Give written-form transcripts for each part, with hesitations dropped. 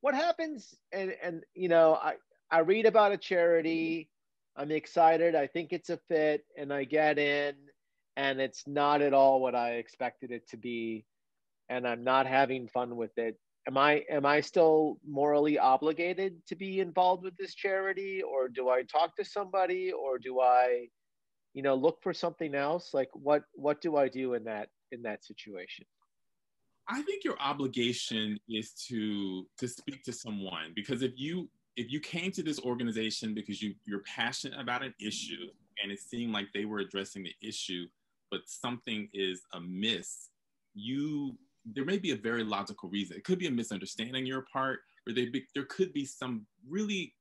what happens, and you know, I read about a charity, I'm excited, I think it's a fit, and I get in, and it's not at all what I expected it to be, and I'm not having fun with it. Am I still morally obligated to be involved with this charity, or do I talk to somebody, or do I, look for something else? Like what do I do in that situation? I think your obligation is to speak to someone, because if you came to this organization because you're passionate about an issue and it seemed like they were addressing the issue, but something is amiss, you there may be a very logical reason. It could be a misunderstanding on your part, or there could be some really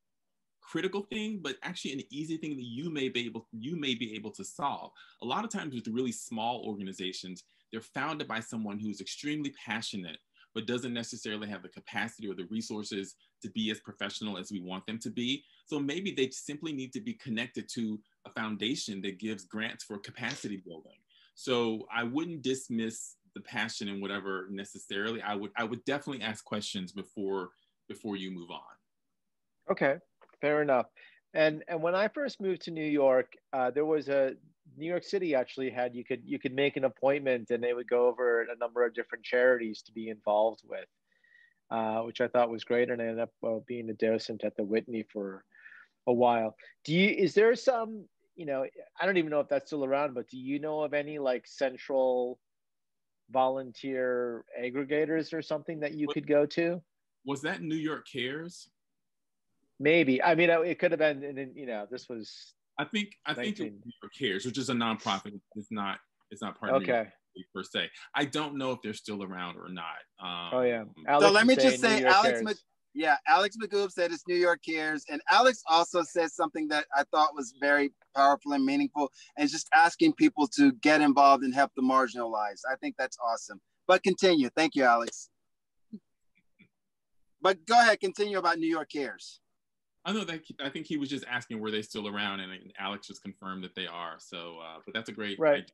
critical thing, but actually an easy thing that you may be able to solve. A lot of times with the really small organizations, they're founded by someone who's extremely passionate, but doesn't necessarily have the capacity or the resources to be as professional as we want them to be. So maybe they simply need to be connected to a foundation that gives grants for capacity building. So I wouldn't dismiss the passion and whatever necessarily. I would definitely ask questions before you move on. Okay, fair enough. And when I first moved to New York, there was a New York City actually had you could make an appointment and they would go over a number of different charities to be involved with, which I thought was great. And I ended up being a docent at the Whitney for a while. Is there some, I don't even know if that's still around, but do you know of any like central volunteer aggregators or something that you What, could go to? was that New York Cares? Maybe. I mean, it could have been, this was I think it was 19. New York Cares, which is a nonprofit. It's not part of New York Okay. City per se. I don't know if they're still around or not. Oh yeah. So Alex let is me just saying New say, York cares. Yeah, Alex Magoob said it's New York Cares, and Alex also said something that I thought was very powerful and meaningful, and just asking people to get involved and help the marginalized. I think that's awesome. But continue. Thank you, Alex. But go ahead, continue about New York Cares. I know that I think he was just asking were they still around, and Alex just confirmed that they are. So, but that's a great Right. idea.